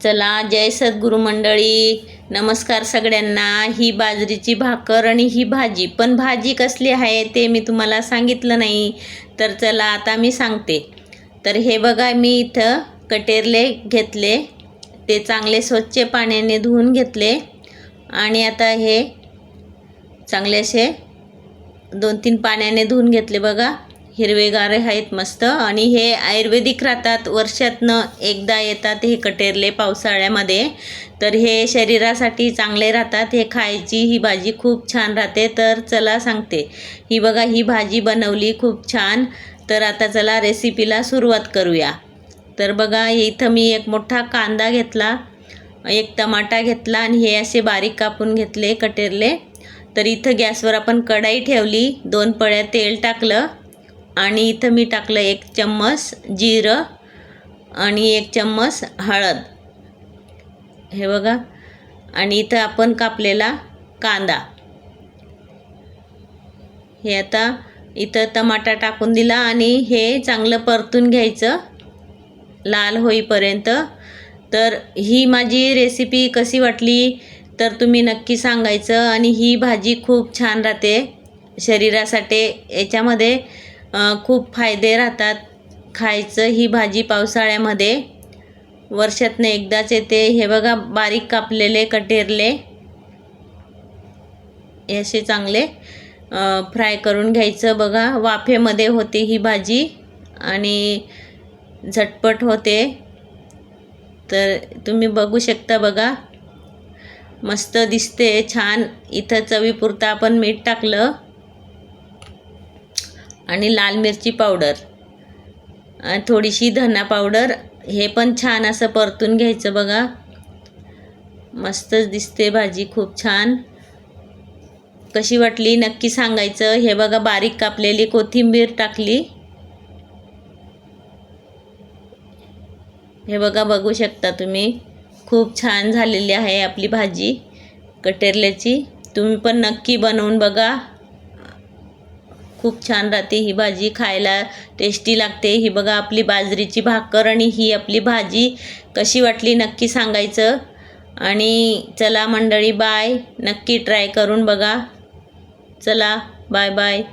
चला, जय सद्गुरू मंडळी, नमस्कार सगळ्यांना। ही बाजरीची भाकर आणि ही भाजी, पण भाजी कसली आहे ते मी तुम्हाला सांगितलं नाही, तर चला आता मी सांगते। तर हे बघा, मी इथं कटेरले घेतले, ते चांगले स्वच्छ पाण्याने धुवून घेतले आणि आता हे चांगले असे 2-3 पाण्याने धुवून घेतले। बघा, हिरवेगार आहेत मस्त, आणि हे आयुर्वेदिक राहतात, वर्षातनं एकदा येतात हे कटेरले पावसाळ्यामध्ये, तर हे शरीरासाठी चांगले राहतात। हे खायची ही भाजी खूप छान राहते। तर चला सांगते। ही बघा, ही भाजी बनवली खूप छान। तर आता चला रेसिपीला सुरुवात करूया। तर बघा, इथं मी एक मोठा कांदा घेतला, एक टमाटा घेतला आणि हे असे बारीक कापून घेतले कटेरले। तर इथं गॅसवर आपण कढाई ठेवली, 2 पळ्या तेल टाकलं आणि इथं मी टाकलं 1 चम्मच जिरं आणि 1 चम्मच हळद, हे बघा, आणि इथं आपण कापलेला कांदा। हे आता इथं टमाटा टाकून दिला आणि हे चांगलं परतून घ्यायचं लाल होईपर्यंत। तर ही माझी रेसिपी कशी वाटली तर तुम्ही नक्की सांगायचं। आणि ही भाजी खूप छान राहते शरीरासाठी, याच्यामध्ये खूप फायदे राहतात। खायचं ही भाजी पावसाळ्यामध्ये, वर्षातनं एकदाच येते। हे बघा, बारीक कापलेले कटेरले हे असे चांगले फ्राय करून घ्यायचं। बघा, वाफेमध्ये होते ही भाजी आणि झटपट होते। तर तुम्ही बघू शकता, बघा मस्त दिसते, छान। इथं चवीपुरतं आपण मीठ टाकलं आणि लाल मिरची पावडर, थोडीशी धना पावडर, हे पण छान असं परतून घ्यायचं। बघा, मस्तच दिसते भाजी, खूप छान। कशी वाटली नक्की सांगायचं। हे बघा, बारीक कापलेली कोथिंबीर टाकली, हे बघा, बघू शकता तुम्ही, खूप छान झालेली आहे आपली भाजी कटेरल्याची। तुम्ही पण नक्की बनवून बघा, खूप छान राहते ही भाजी, खायला टेस्टी लागते। ही बघा, आपली बाजरीची भाकर आणि ही आपली भाजी कशी वाटली नक्की सांगायचं। आणि चला मंडळी, बाय, नक्की ट्राय करून बघा। चला, बाय बाय।